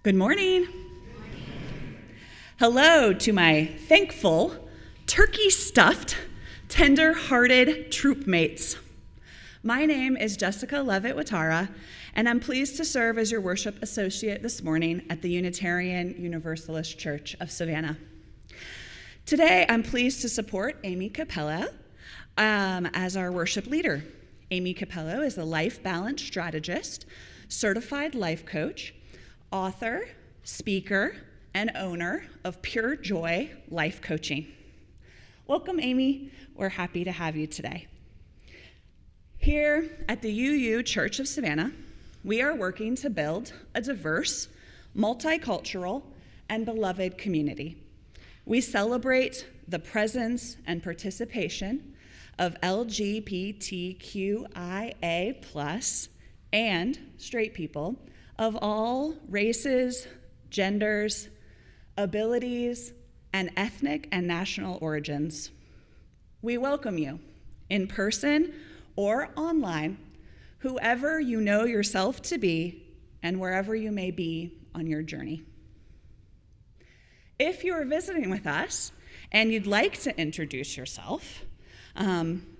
Good morning. Hello to my thankful, turkey-stuffed, tender-hearted troop mates. My name is Jessica Levitt-Watara, and I'm pleased to serve as your worship associate this morning at the Unitarian Universalist Church of Savannah. Today, I'm pleased to support Amy Capello as our worship leader. Amy Capello is a life balance strategist, certified life coach, author, speaker, and owner of Pure Joy Life Coaching. Welcome, Amy. We're happy to have you today. Here at the UU Church of Savannah, we are working to build a diverse, multicultural, and beloved community. We celebrate the presence and participation of LGBTQIA+ and straight people of all races, genders, abilities, and ethnic and national origins. We welcome you in person or online, whoever you know yourself to be and wherever you may be on your journey. If you are visiting with us and you'd like to introduce yourself,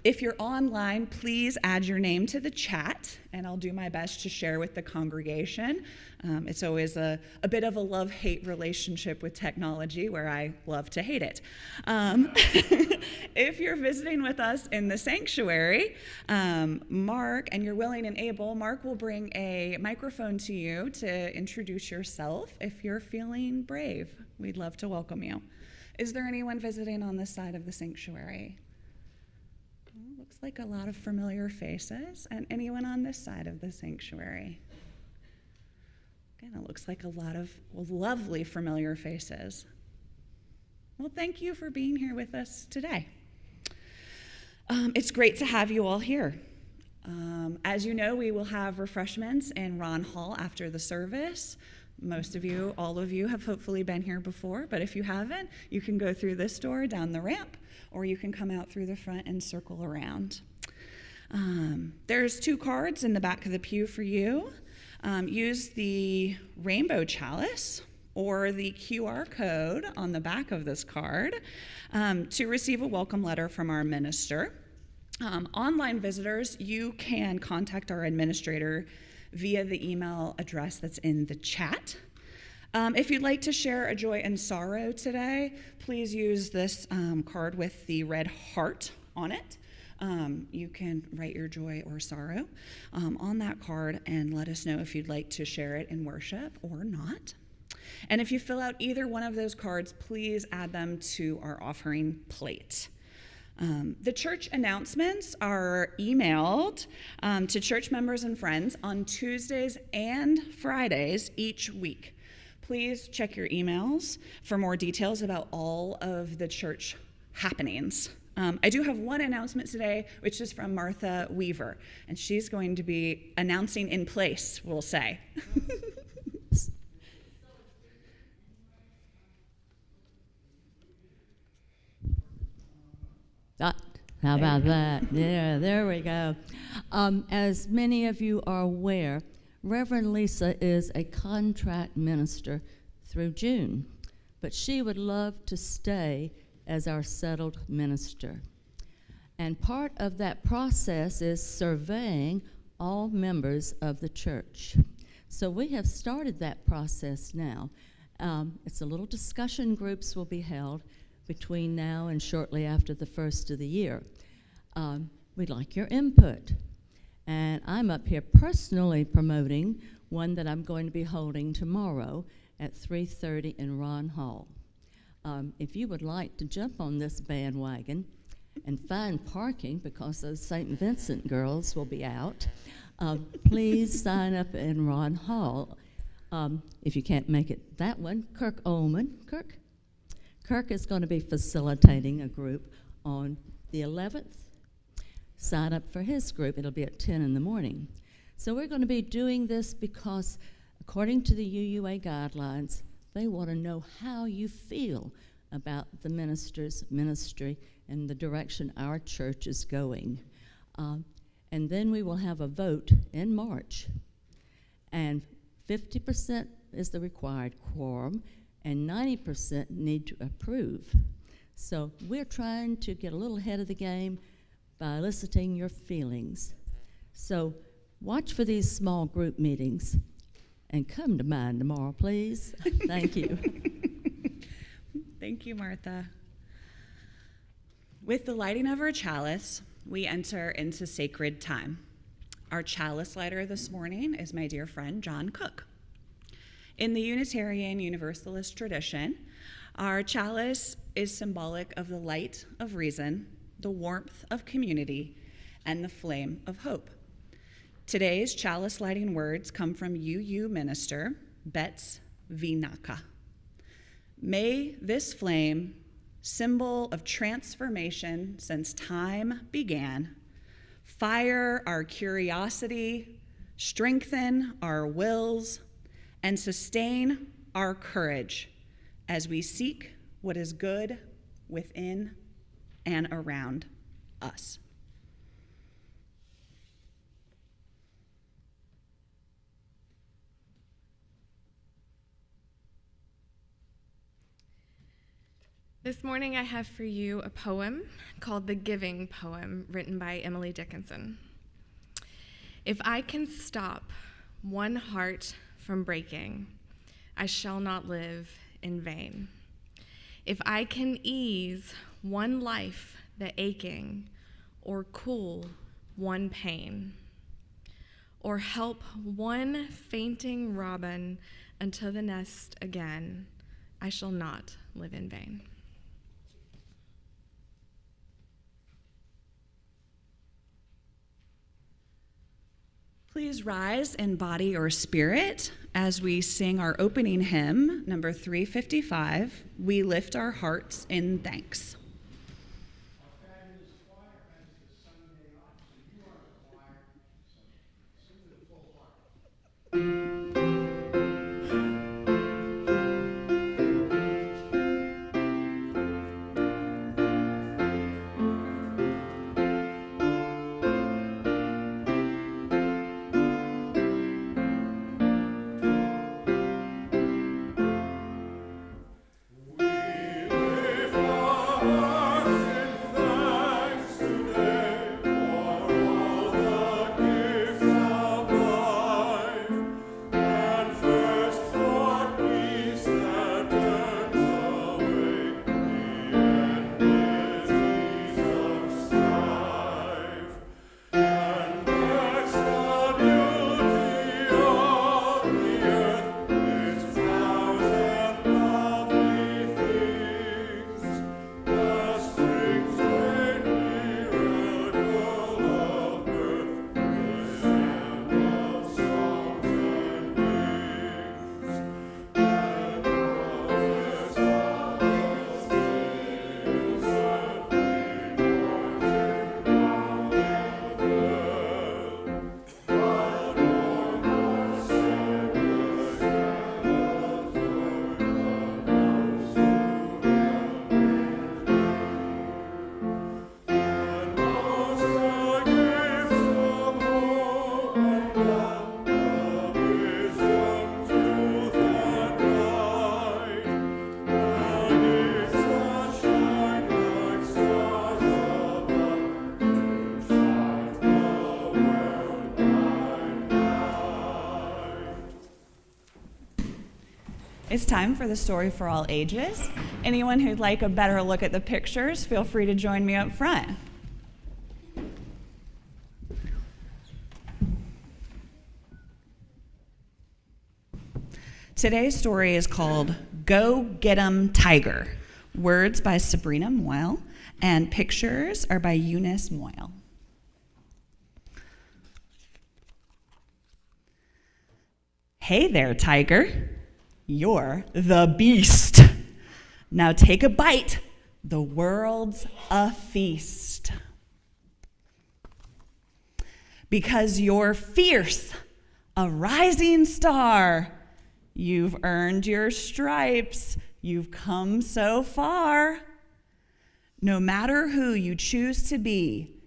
if you're online, please add your name to the chat, and I'll do my best to share with the congregation. It's always a bit of a love-hate relationship with technology where I love to hate it. If you're visiting with us in the sanctuary, Mark, and you're willing and able, Mark will bring a microphone to you to introduce yourself if you're feeling brave. We'd love to welcome you. Is there anyone visiting on this side of the sanctuary? Looks like a lot of familiar faces. And anyone on this side of the sanctuary? Again, it looks like a lot of lovely familiar faces. Well, thank you for being here with us today. It's great to have you all here. As you know, we will have refreshments in Ron Hall after the service. Most of you, all of you, have hopefully been here before, but if you haven't, you can go through this door down the ramp, or you can come out through the front and circle around. There's 2 cards in the back of the pew for you. Use the rainbow chalice or the QR code on the back of this card to receive a welcome letter from our minister. Online visitors, you can contact our administrator via the email address that's in the chat. If you'd like to share a joy and sorrow today, please use this card with the red heart on it. You can write your joy or sorrow on that card and let us know if you'd like to share it in worship or not. And if you fill out either one of those cards, please add them to our offering plate. The church announcements are emailed to church members and friends on Tuesdays and Fridays each week. Please check your emails for more details about all of the church happenings. I do have one announcement today, which is from Martha Weaver, and she's going to be announcing in place, we'll say. How about that? Yeah, there we go. As many of you are aware, Reverend Lisa is a contract minister through June, but she would love to stay as our settled minister. And part of that process is surveying all members of the church. So we have started that process now. It's a little discussion groups will be held between now and shortly after the first of the year. We'd like your input. And I'm up here personally promoting one that I'm going to be holding tomorrow at 3:30 in Ron Hall. If you would like to jump on this bandwagon and find parking, because those St. Vincent girls will be out, please sign up in Ron Hall. If you can't make it that one, Kirk is going to be facilitating a group on the 11th. Sign up for his group. It'll be at 10 in the morning. So we're going to be doing this because, according to the UUA guidelines, they want to know how you feel about the minister's ministry and the direction our church is going. And then we will have a vote in March. And 50% is the required quorum, and 90% need to approve. So we're trying to get a little ahead of the game by eliciting your feelings. So watch for these small group meetings and come to mine tomorrow, please. Thank you. Thank you, Martha. With the lighting of our chalice, we enter into sacred time. Our chalice lighter this morning is my dear friend, John Cook. In the Unitarian Universalist tradition, our chalice is symbolic of the light of reason, the warmth of community, and the flame of hope. Today's chalice lighting words come from UU minister Betts Vinaka. May this flame, symbol of transformation since time began, fire our curiosity, strengthen our wills, and sustain our courage as we seek what is good within and around us. This morning I have for you a poem called The Giving Poem, written by Emily Dickinson. If I can stop one heart from breaking, I shall not live in vain. If I can ease one life the aching, or cool one pain, or help one fainting robin unto the nest again, I shall not live in vain. Please rise in body or spirit as we sing our opening hymn, number 355, We Lift Our Hearts in Thanks. Our fabulous choir has the Sunday off, so you are the choir, so sing with a full heart. It's time for the story for all ages. Anyone who'd like a better look at the pictures, feel free to join me up front. Today's story is called Go Get 'Em Tiger. Words by Sabrina Moyle, and pictures are by Eunice Moyle. Hey there, tiger. You're the beast. Now take a bite. The world's a feast. Because you're fierce, a rising star. You've earned your stripes. You've come so far. No matter who you choose to be,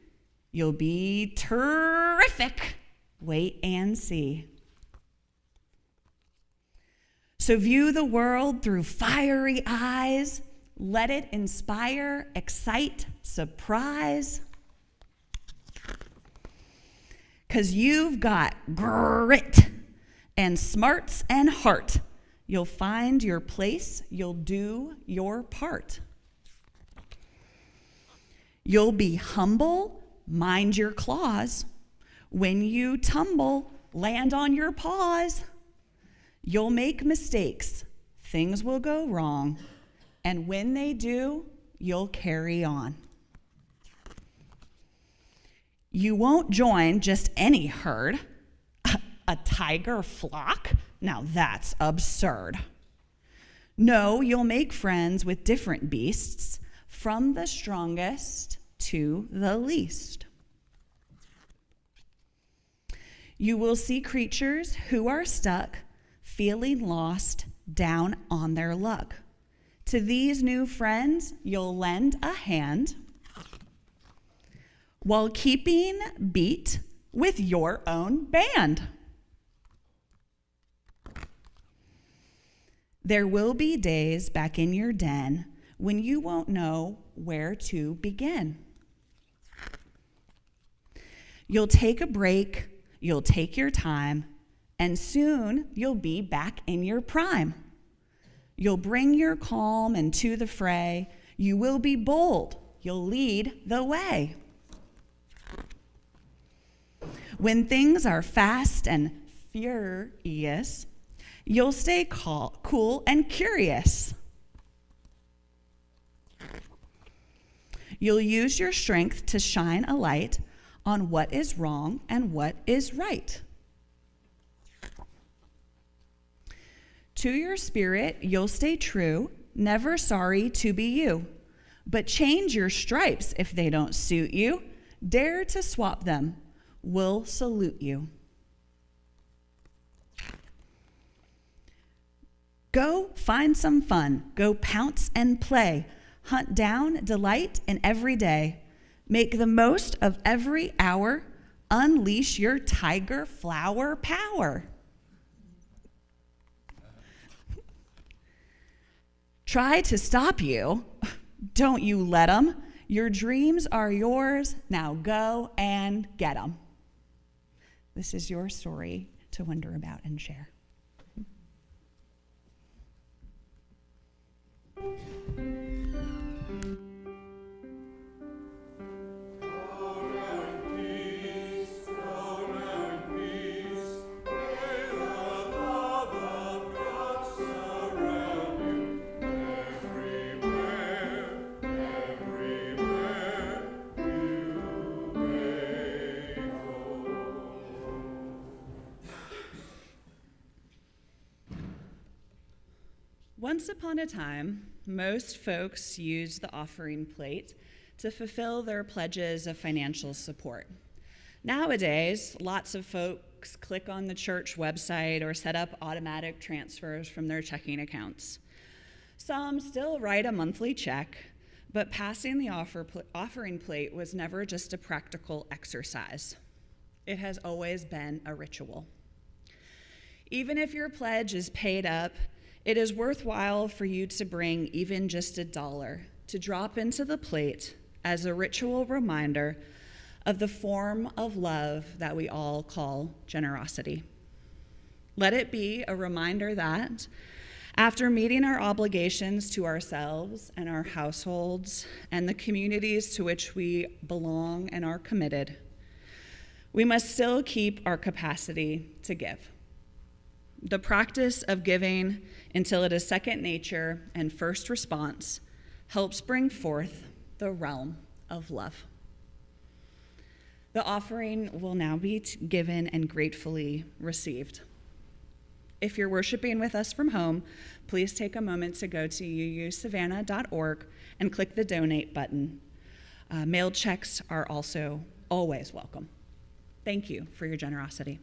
you'll be terrific. Wait and see. So view the world through fiery eyes. Let it inspire, excite, surprise. 'Cause you've got grit and smarts and heart. You'll find your place, you'll do your part. You'll be humble, mind your claws. When you tumble, land on your paws. You'll make mistakes, things will go wrong, and when they do, you'll carry on. You won't join just any herd, a tiger flock. Now that's absurd. No, you'll make friends with different beasts, from the strongest to the least. You will see creatures who are stuck, feeling lost, down on their luck. To these new friends, you'll lend a hand while keeping beat with your own band. There will be days back in your den when you won't know where to begin. You'll take a break, you'll take your time, and soon you'll be back in your prime. You'll bring your calm into the fray. You will be bold, you'll lead the way. When things are fast and furious, you'll stay cool and curious. You'll use your strength to shine a light on what is wrong and what is right. To your spirit, you'll stay true, never sorry to be you. But change your stripes if they don't suit you. Dare to swap them, we'll salute you. Go find some fun, go pounce and play. Hunt down delight in every day. Make the most of every hour. Unleash your tiger flower power. Try to stop you. Don't you let them. Your dreams are yours. Now go and get them. This is your story to wonder about and share. Once upon a time, most folks used the offering plate to fulfill their pledges of financial support. Nowadays, lots of folks click on the church website or set up automatic transfers from their checking accounts. Some still write a monthly check, but passing the offering plate was never just a practical exercise. It has always been a ritual. Even if your pledge is paid up, it is worthwhile for you to bring even just $1 to drop into the plate as a ritual reminder of the form of love that we all call generosity. Let it be a reminder that after meeting our obligations to ourselves and our households and the communities to which we belong and are committed, we must still keep our capacity to give. The practice of giving until it is second nature and first response helps bring forth the realm of love. The offering will now be given and gratefully received. If you're worshiping with us from home, please take a moment to go to uusavannah.org and click the donate button. Mailed checks are also always welcome. Thank you for your generosity.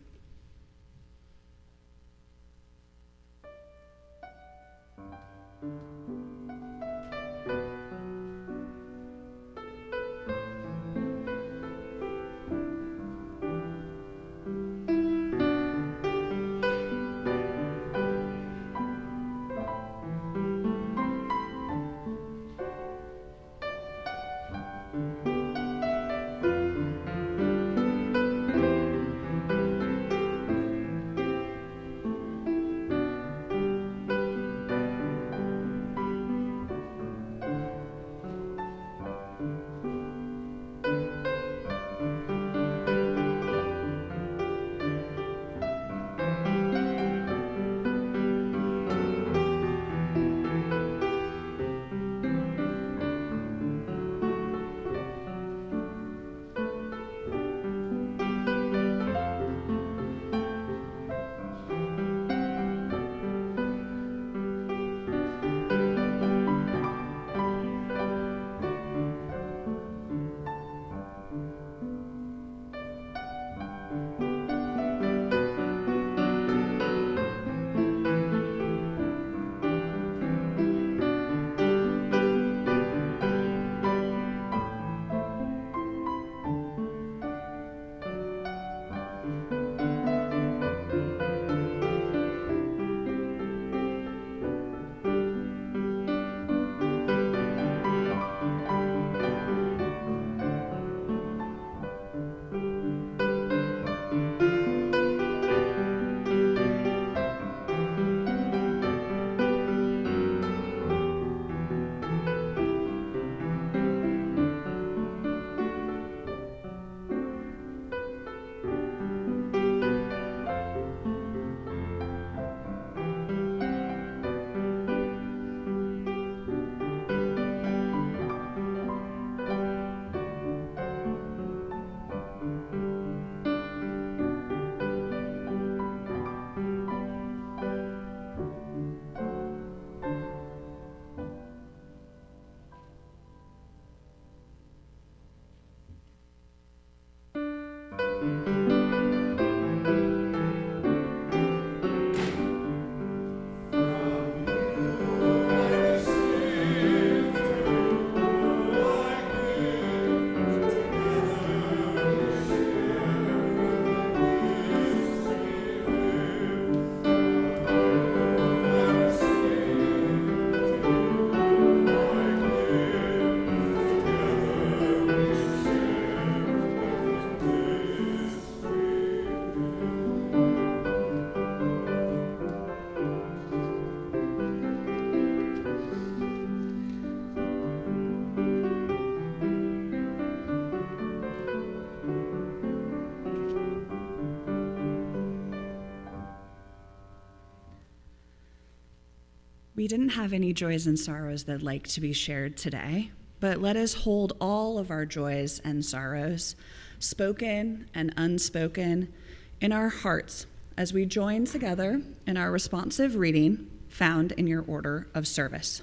we didn't have any joys and sorrows that'd like to be shared today, but let us hold all of our joys and sorrows, spoken and unspoken, in our hearts as we join together in our responsive reading found in your order of service.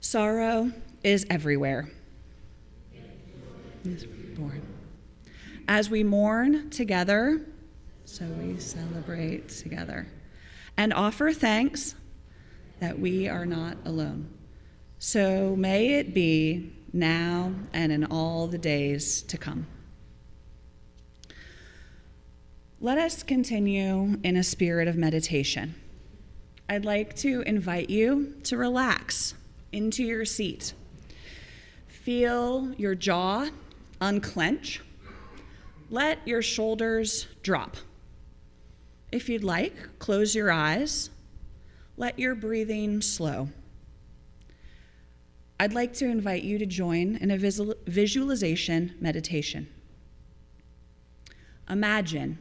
Sorrow is everywhere. Is born. As we mourn together, so we celebrate together and offer thanks that we are not alone. So may it be now and in all the days to come. Let us continue in a spirit of meditation. I'd like to invite you to relax into your seat. Feel your jaw unclench. Let your shoulders drop. If you'd like, close your eyes. Let your breathing slow. I'd like to invite you to join in a visualization meditation. Imagine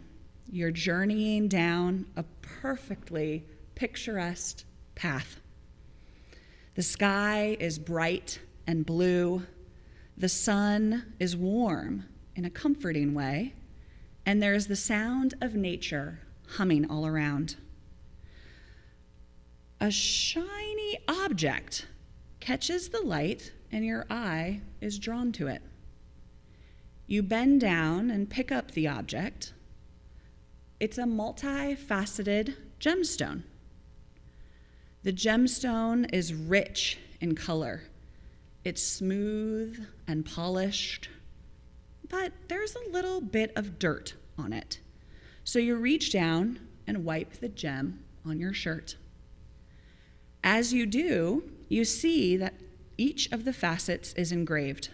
you're journeying down a perfectly picturesque path. The sky is bright and blue. The sun is warm in a comforting way, and there's the sound of nature humming all around. A shiny object catches the light, and your eye is drawn to it. You bend down and pick up the object. It's a multifaceted gemstone. The gemstone is rich in color. It's smooth and polished, but there's a little bit of dirt on it. So you reach down and wipe the gem on your shirt. As you do, you see that each of the facets is engraved.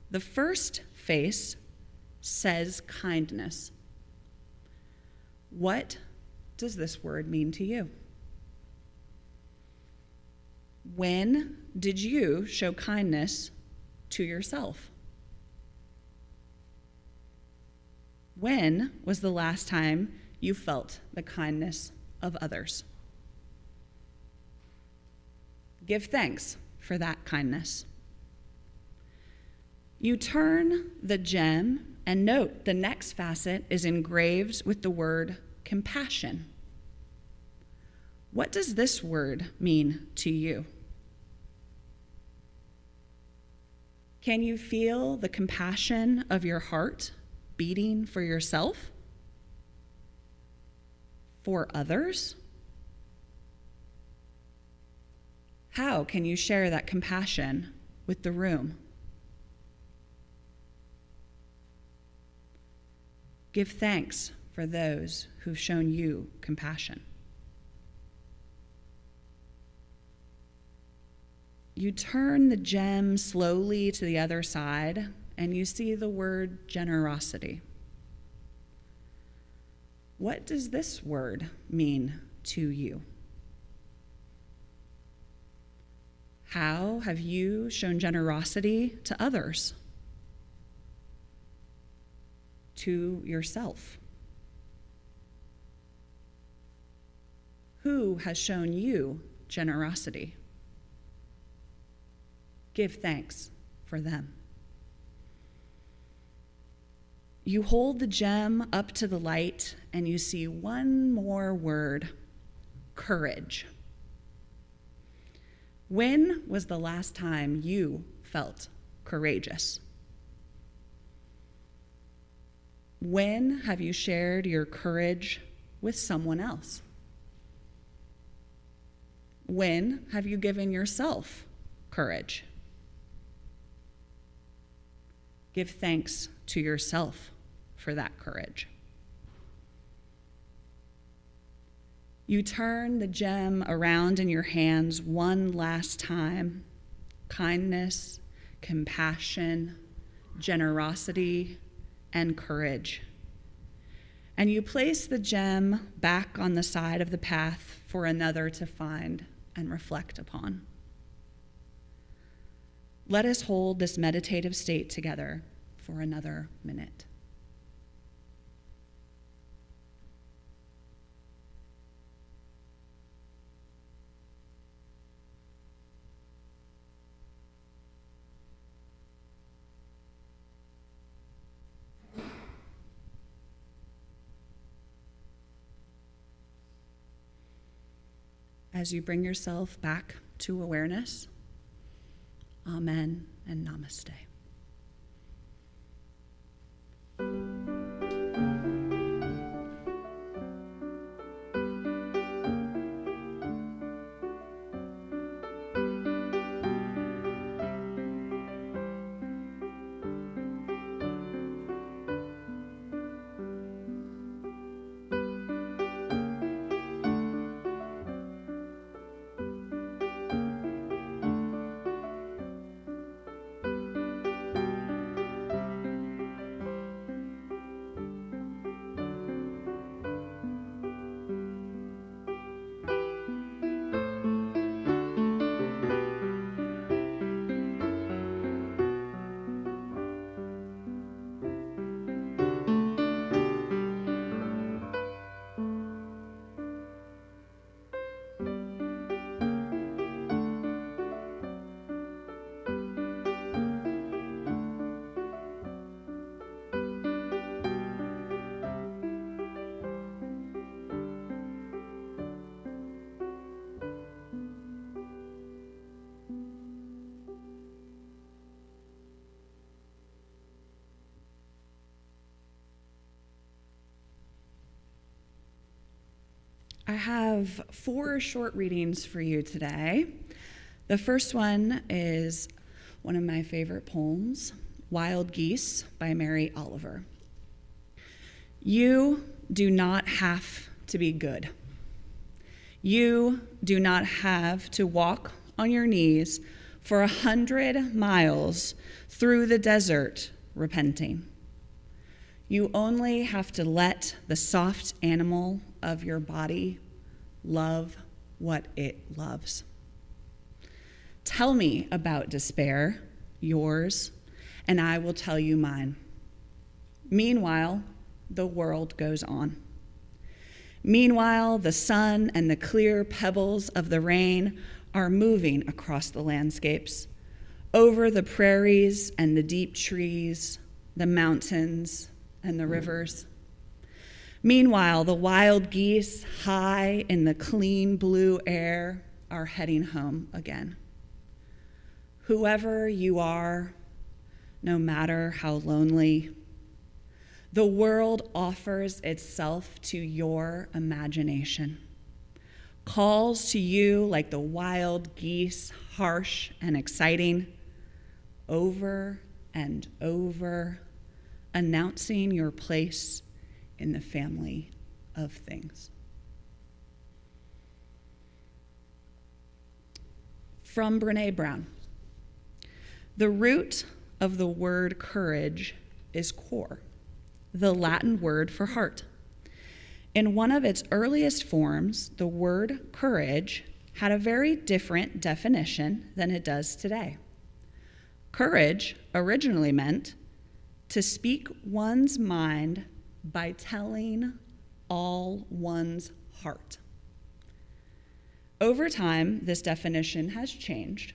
The first face says kindness. What does this word mean to you? When did you show kindness to yourself? When was the last time you felt the kindness of others? Give thanks for that kindness. You turn the gem and note the next facet is engraved with the word compassion. What does this word mean to you? Can you feel the compassion of your heart beating for yourself? For others? How can you share that compassion with the room? Give thanks for those who've shown you compassion. You turn the gem slowly to the other side, and you see the word generosity. What does this word mean to you? How have you shown generosity to others? To yourself? Who has shown you generosity? Give thanks for them. You hold the gem up to the light and you see one more word: courage. When was the last time you felt courageous? When have you shared your courage with someone else? When have you given yourself courage? Give thanks to yourself for that courage. You turn the gem around in your hands one last time. Kindness, compassion, generosity, and courage. And you place the gem back on the side of the path for another to find and reflect upon. Let us hold this meditative state together for another minute. as you bring yourself back to awareness. Amen and namaste. I have 4 short readings for you today. The first one is one of my favorite poems, Wild Geese by Mary Oliver. You do not have to be good. You do not have to walk on your knees for 100 miles through the desert repenting. You only have to let the soft animal of your body love what it loves. Tell me about despair, yours, and I will tell you mine. Meanwhile, the world goes on. Meanwhile, the sun and the clear pebbles of the rain are moving across the landscapes, over the prairies and the deep trees, the mountains and the rivers. Meanwhile, the wild geese high in the clean blue air are heading home again. Whoever you are, no matter how lonely, the world offers itself to your imagination, calls to you like the wild geese, harsh and exciting, over and over, announcing your place in the family of things. From Brené Brown. The root of the word courage is cor, the Latin word for heart. In one of its earliest forms, the word courage had a very different definition than it does today. Courage originally meant to speak one's mind by telling all one's heart. Over time, this definition has changed,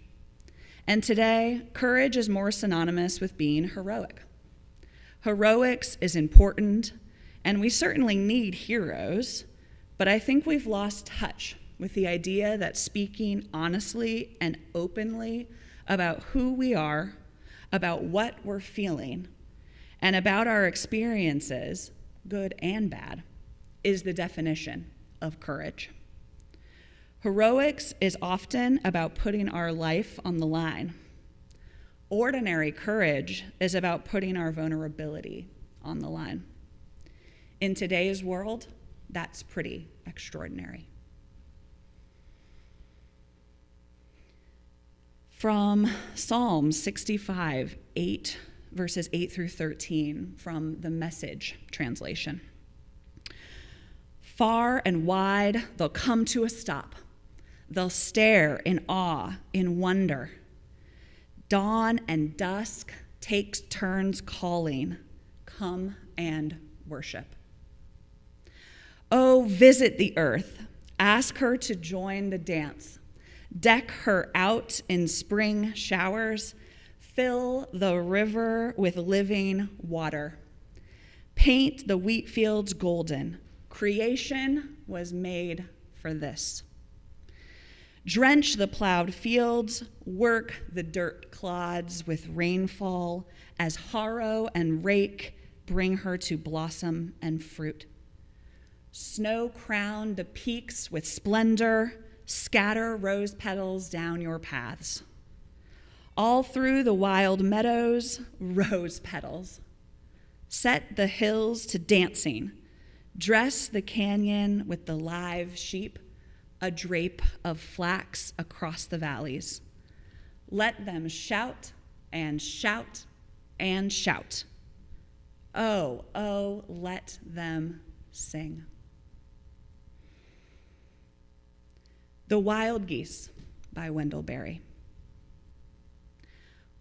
and today, courage is more synonymous with being heroic. Heroics is important, and we certainly need heroes, but I think we've lost touch with the idea that speaking honestly and openly about who we are, about what we're feeling, and about our experiences, good and bad, is the definition of courage. Heroics is often about putting our life on the line. Ordinary courage is about putting our vulnerability on the line. In today's world, that's pretty extraordinary. From Psalm 65, verses 8 through 13, from the Message translation. Far and wide, they'll come to a stop. They'll stare in awe, in wonder. Dawn and dusk takes turns calling, come and worship. Oh, visit the earth, ask her to join the dance. Deck her out in spring showers, fill the river with living water. Paint the wheat fields golden. Creation was made for this. Drench the plowed fields, work the dirt clods with rainfall, as harrow and rake bring her to blossom and fruit. Snow crown the peaks with splendor, scatter rose petals down your paths. All through the wild meadows, rose petals. Set the hills to dancing, dress the canyon with the live sheep, a drape of flax across the valleys. Let them shout and shout and shout. Oh, oh, let them sing. The Wild Geese by Wendell Berry.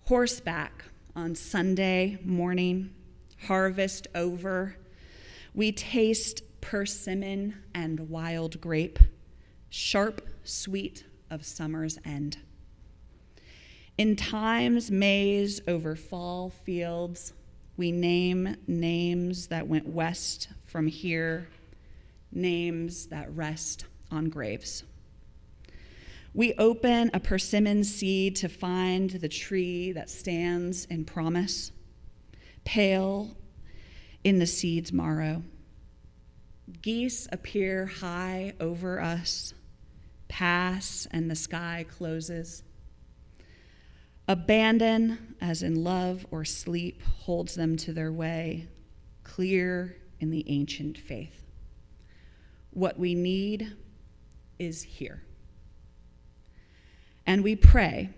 Horseback on Sunday morning, harvest over, we taste persimmon and wild grape, sharp sweet of summer's end. In time's maze over fall fields, we name names that went west from here, names that rest on graves. We open a persimmon seed to find the tree that stands in promise, pale in the seed's marrow. Geese appear high over us, pass, and the sky closes. Abandon, as in love or sleep, holds them to their way, clear in the ancient faith. What we need is here. And we pray,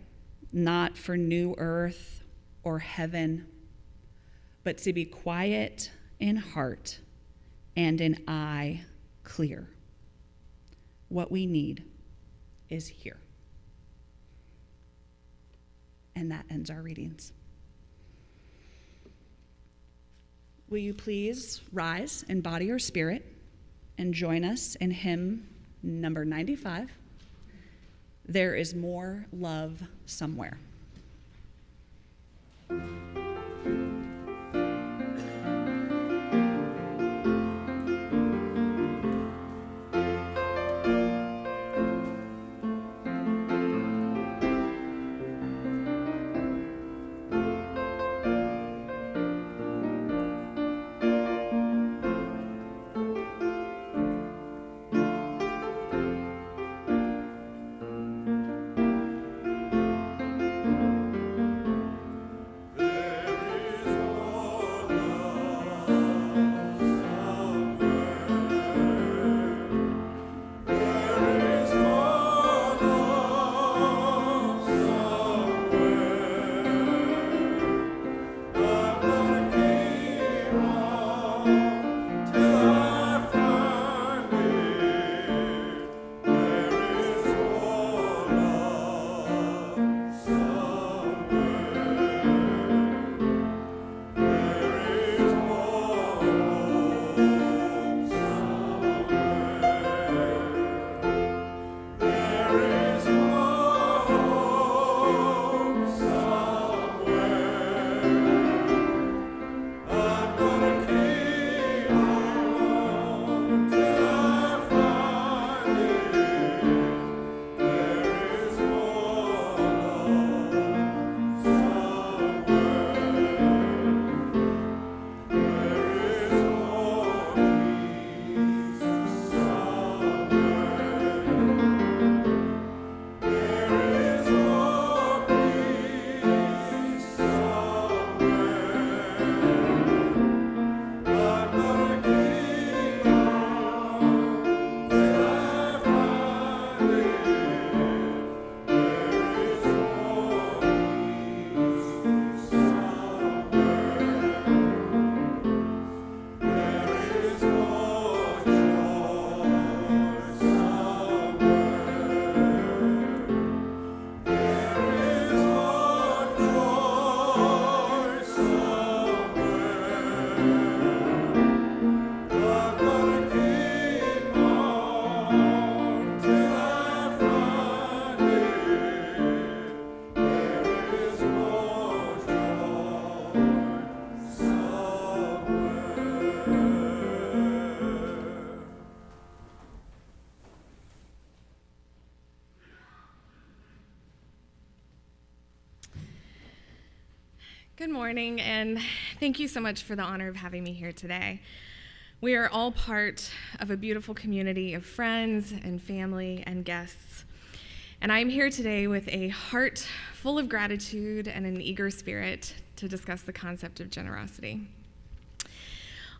not for new earth or heaven, but to be quiet in heart and in eye clear. What we need is here. And that ends our readings. Will you please rise in body or spirit and join us in hymn number 95, There is More Love Somewhere. There Good morning, and thank you so much for the honor of having me here today. We are all part of a beautiful community of friends and family and guests, and I'm here today with a heart full of gratitude and an eager spirit to discuss the concept of generosity.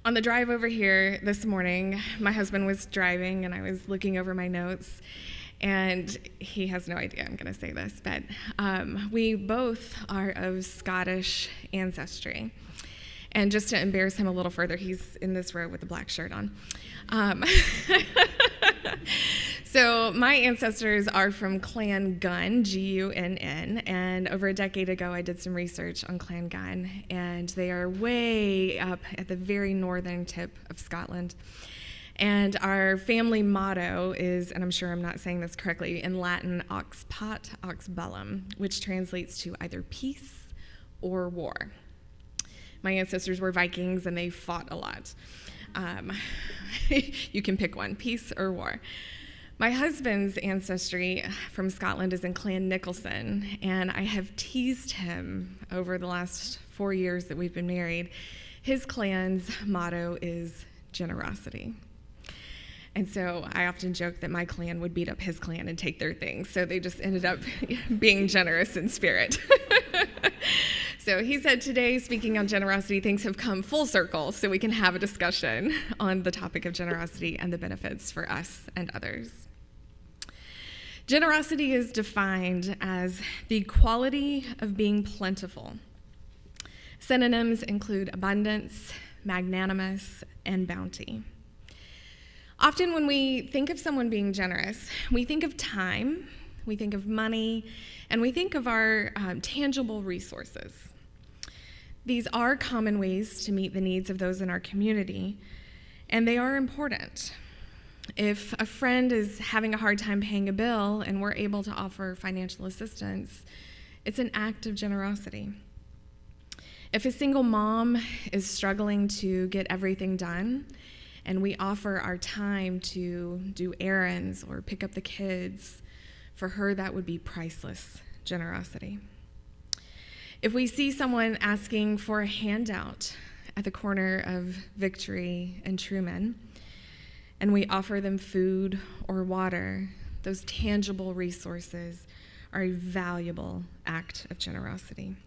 On the drive over here this morning, my husband was driving, and I was looking over my notes, and he has no idea I'm going to say this, but we both are of Scottish ancestry. And just to embarrass him a little further, he's in this row with a black shirt on. So my ancestors are from Clan Gunn, G-U-N-N, and over a decade ago I did some research on Clan Gunn, and they are way up at the very northern tip of Scotland. And our family motto is, and I'm sure I'm not saying this correctly, in Latin, ox pot, ox bellum, which translates to either peace or war. My ancestors were Vikings, and they fought a lot. You can pick one, peace or war. My husband's ancestry from Scotland is in Clan Nicholson, and I have teased him over the last 4 years that we've been married. His clan's motto is generosity. And so I often joke that my clan would beat up his clan and take their things, so they just ended up being generous in spirit. So he said today, speaking on generosity, things have come full circle, so we can have a discussion on the topic of generosity and the benefits for us and others. Generosity is defined as the quality of being plentiful. Synonyms include abundance, magnanimous, and bounty. Often when we think of someone being generous, we think of time, we think of money, and we think of our tangible resources. These are common ways to meet the needs of those in our community, and they are important. If a friend is having a hard time paying a bill and we're able to offer financial assistance, it's an act of generosity. If a single mom is struggling to get everything done, and we offer our time to do errands or pick up the kids, for her that would be priceless generosity. If we see someone asking for a handout at the corner of Victory and Truman, and we offer them food or water, those tangible resources are a valuable act of generosity.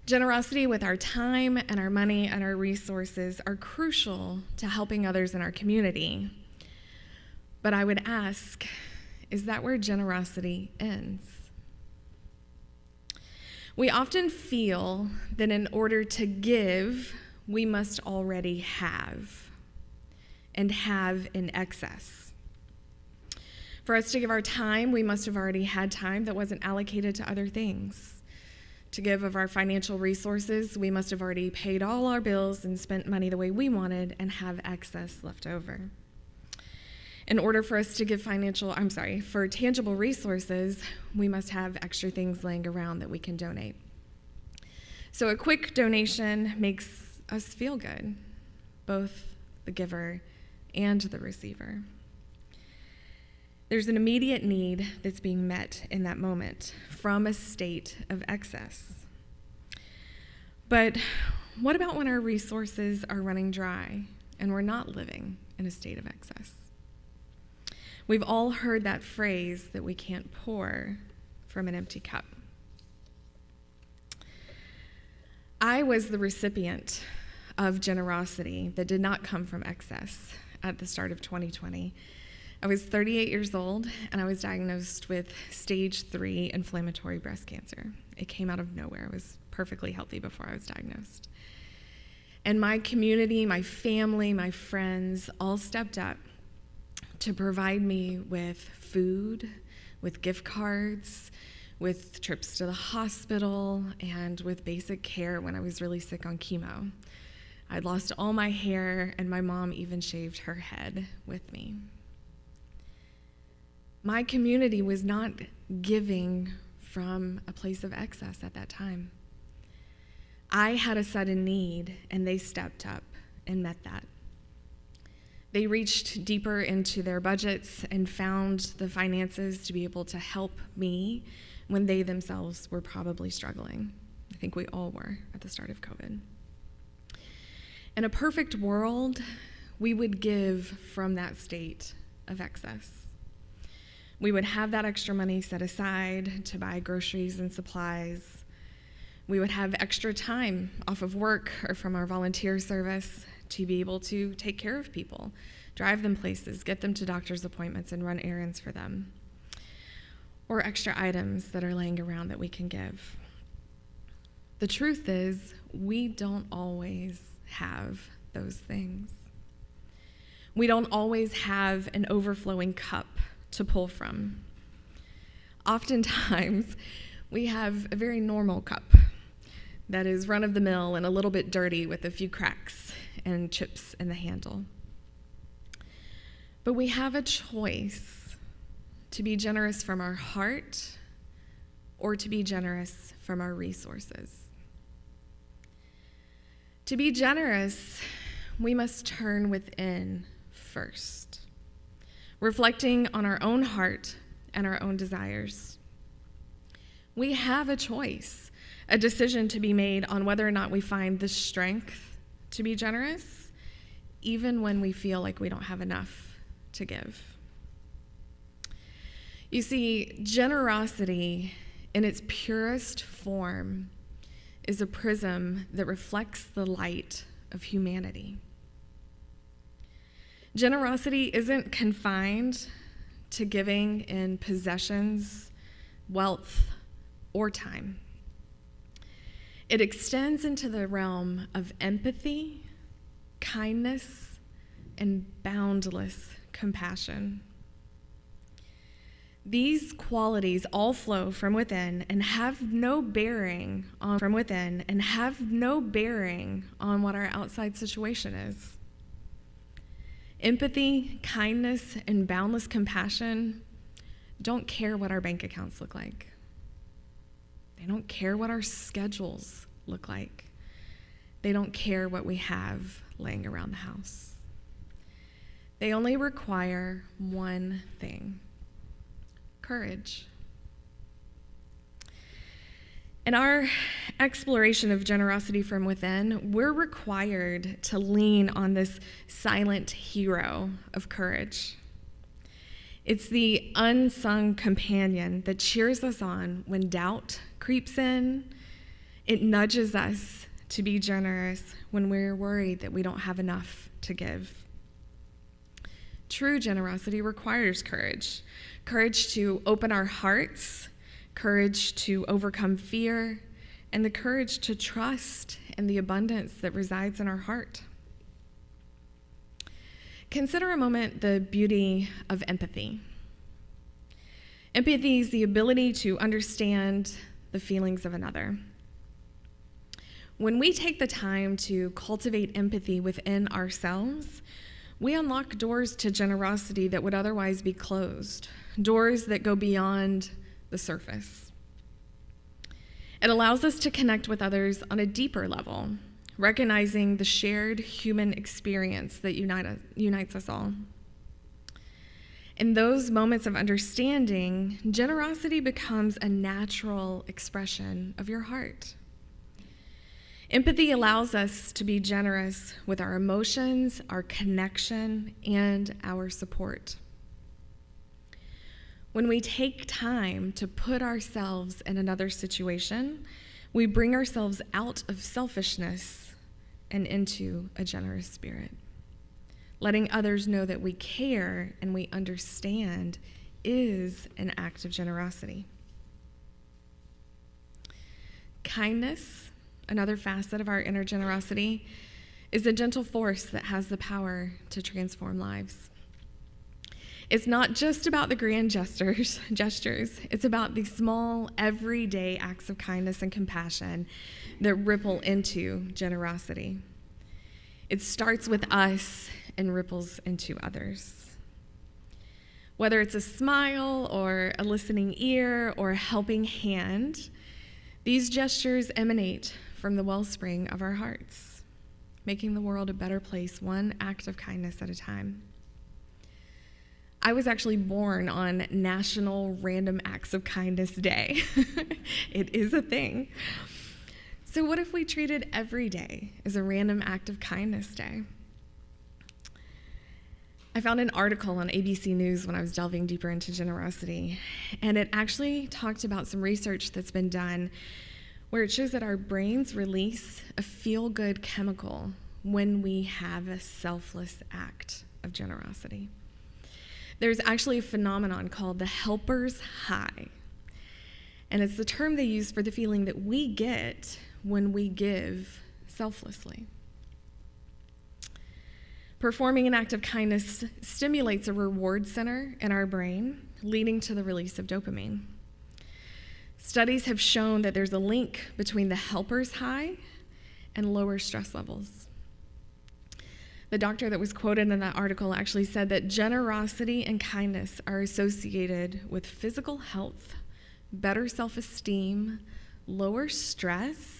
Generosity with our time and our money and our resources are crucial to helping others in our community. But I would ask, is that where generosity ends? We often feel that in order to give, we must already have, and have in excess. For us to give our time, we must have already had time that wasn't allocated to other things. To give of our financial resources, we must have already paid all our bills and spent money the way we wanted and have excess left over. In order for us to give for tangible resources, we must have extra things laying around that we can donate. So a quick donation makes us feel good, both the giver and the receiver. There's an immediate need that's being met in that moment from a state of excess. But what about when our resources are running dry and we're not living in a state of excess? We've all heard that phrase that we can't pour from an empty cup. I was the recipient of generosity that did not come from excess at the start of 2020. I was 38 years old, and I was diagnosed with stage 3 inflammatory breast cancer. It came out of nowhere. I was perfectly healthy before I was diagnosed. And my community, my family, my friends all stepped up to provide me with food, with gift cards, with trips to the hospital, and with basic care when I was really sick on chemo. I'd lost all my hair, and my mom even shaved her head with me. My community was not giving from a place of excess at that time. I had a sudden need, and they stepped up and met that. They reached deeper into their budgets and found the finances to be able to help me when they themselves were probably struggling. think we all were at the start of COVID. In a perfect world, we would give from that state of excess. We would have that extra money set aside to buy groceries and supplies. We would have extra time off of work or from our volunteer service to be able to take care of people, drive them places, get them to doctor's appointments, and run errands for them. Or extra items that are laying around that we can give. The truth is, we don't always have those things. We don't always have an overflowing cup to pull from. Oftentimes, we have a very normal cup that is run-of-the-mill and a little bit dirty with a few cracks and chips in the handle. But we have a choice to be generous from our heart or to be generous from our resources. To be generous, we must turn within first, reflecting on our own heart and our own desires. We have a choice, a decision to be made on whether or not we find the strength to be generous, even when we feel like we don't have enough to give. You see, generosity in its purest form is a prism that reflects the light of humanity. Generosity isn't confined to giving in possessions, wealth, or time. It extends into the realm of empathy, kindness, and boundless compassion. These qualities all flow from within and have no bearing on what our outside situation is. Empathy, kindness, and boundless compassion don't care what our bank accounts look like. They don't care what our schedules look like. They don't care what we have laying around the house. They only require one thing: courage. In our exploration of generosity from within, we're required to lean on this silent hero of courage. It's the unsung companion that cheers us on when doubt creeps in. It nudges us to be generous when we're worried that we don't have enough to give. True generosity requires courage. Courage to open our hearts, courage to overcome fear, and the courage to trust in the abundance that resides in our heart. Consider a moment the beauty of empathy. Empathy is the ability to understand the feelings of another. When we take the time to cultivate empathy within ourselves, we unlock doors to generosity that would otherwise be closed, doors that go beyond the surface. It allows us to connect with others on a deeper level, recognizing the shared human experience that unites us all. In those moments of understanding, generosity becomes a natural expression of your heart. Empathy allows us to be generous with our emotions, our connection, and our support. When we take time to put ourselves in another situation, we bring ourselves out of selfishness and into a generous spirit. Letting others know that we care and we understand is an act of generosity. Kindness, another facet of our inner generosity, is a gentle force that has the power to transform lives. It's not just about the grand gestures. It's about the small, everyday acts of kindness and compassion that ripple into generosity. It starts with us and ripples into others. Whether it's a smile or a listening ear or a helping hand, these gestures emanate from the wellspring of our hearts, making the world a better place, one act of kindness at a time. I was actually born on National Random Acts of Kindness Day. It is a thing. So what if we treated every day as a random act of kindness day? I found an article on ABC News when I was delving deeper into generosity, and it actually talked about some research that's been done where it shows that our brains release a feel-good chemical when we have a selfless act of generosity. There's actually a phenomenon called the helper's high, and it's the term they use for the feeling that we get when we give selflessly. Performing an act of kindness stimulates a reward center in our brain, leading to the release of dopamine. Studies have shown that there's a link between the helper's high and lower stress levels. The doctor that was quoted in that article actually said that generosity and kindness are associated with physical health, better self-esteem, lower stress,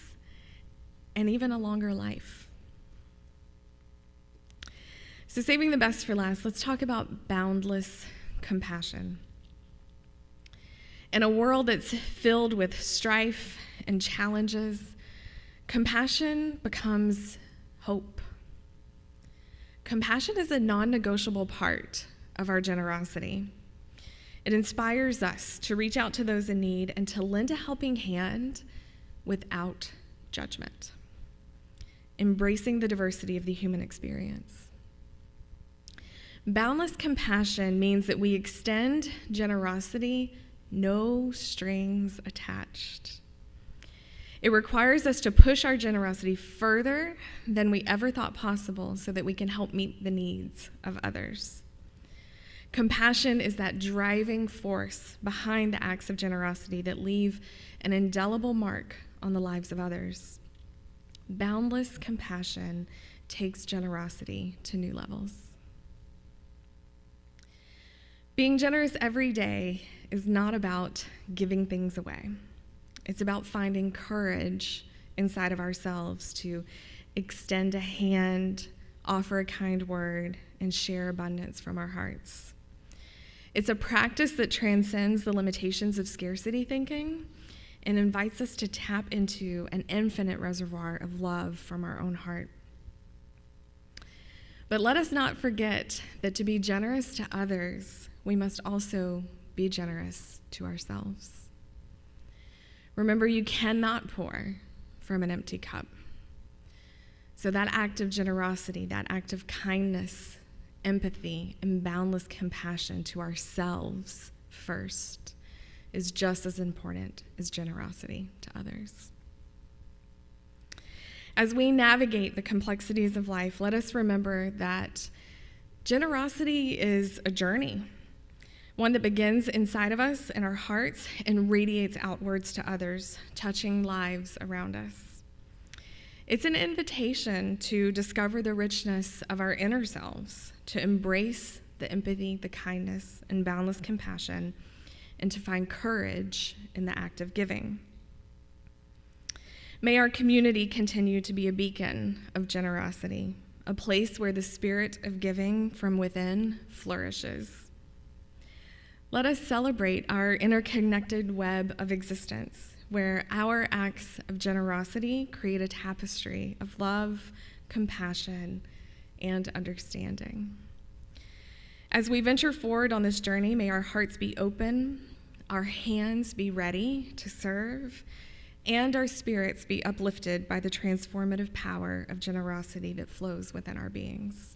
and even a longer life. So saving the best for last, let's talk about boundless compassion. In a world that's filled with strife and challenges, compassion becomes hope. Compassion is a non-negotiable part of our generosity. It inspires us to reach out to those in need and to lend a helping hand without judgment, embracing the diversity of the human experience. Boundless compassion means that we extend generosity, no strings attached. It requires us to push our generosity further than we ever thought possible so that we can help meet the needs of others. Compassion is that driving force behind the acts of generosity that leave an indelible mark on the lives of others. Boundless compassion takes generosity to new levels. Being generous every day is not about giving things away. It's about finding courage inside of ourselves to extend a hand, offer a kind word, and share abundance from our hearts. It's a practice that transcends the limitations of scarcity thinking and invites us to tap into an infinite reservoir of love from our own heart. But let us not forget that to be generous to others, we must also be generous to ourselves. Remember, you cannot pour from an empty cup. So that act of generosity, that act of kindness, empathy, and boundless compassion to ourselves first is just as important as generosity to others. As we navigate the complexities of life, let us remember that generosity is a journey, one that begins inside of us in our hearts and radiates outwards to others, touching lives around us. It's an invitation to discover the richness of our inner selves, to embrace the empathy, the kindness, and boundless compassion, and to find courage in the act of giving. May our community continue to be a beacon of generosity, a place where the spirit of giving from within flourishes. Let us celebrate our interconnected web of existence, where our acts of generosity create a tapestry of love, compassion, and understanding. As we venture forward on this journey, may our hearts be open, our hands be ready to serve, and our spirits be uplifted by the transformative power of generosity that flows within our beings.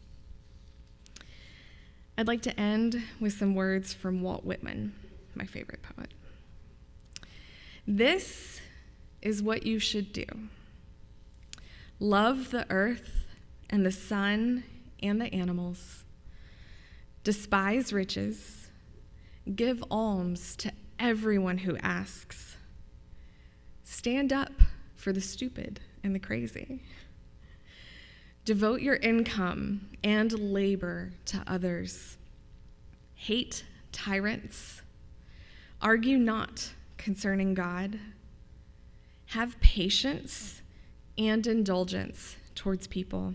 I'd like to end with some words from Walt Whitman, my favorite poet. This is what you should do. Love the earth and the sun and the animals. Despise riches. Give alms to everyone who asks. Stand up for the stupid and the crazy. Devote your income and labor to others. Hate tyrants. Argue not concerning God. Have patience and indulgence towards people.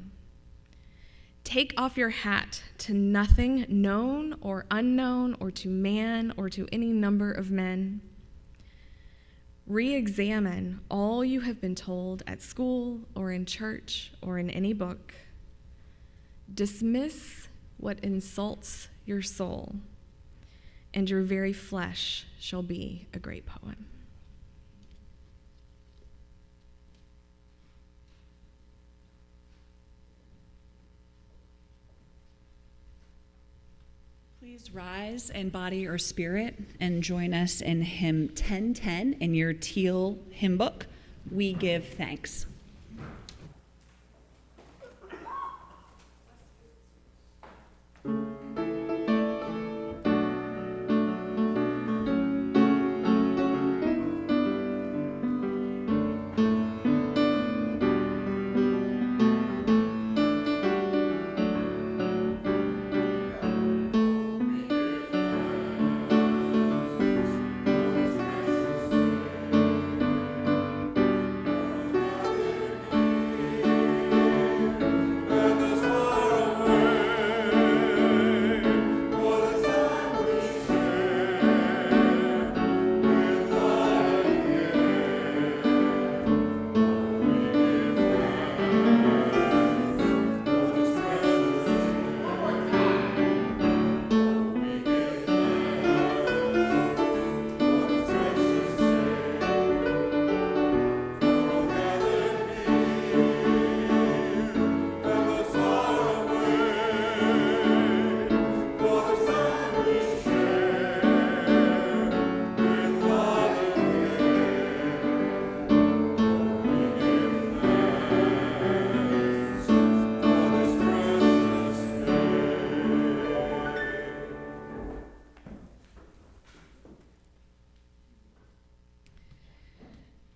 Take off your hat to nothing known or unknown or to man or to any number of men. Re-examine all you have been told at school or in church or in any book. Dismiss what insults your soul, and your very flesh shall be a great poem. Please rise in body or spirit and join us in hymn 1010 in your teal hymn book, We Give Thanks.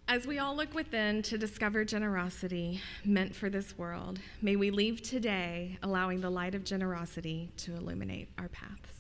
As we all look within to discover generosity meant for this world, may we leave today allowing the light of generosity to illuminate our paths.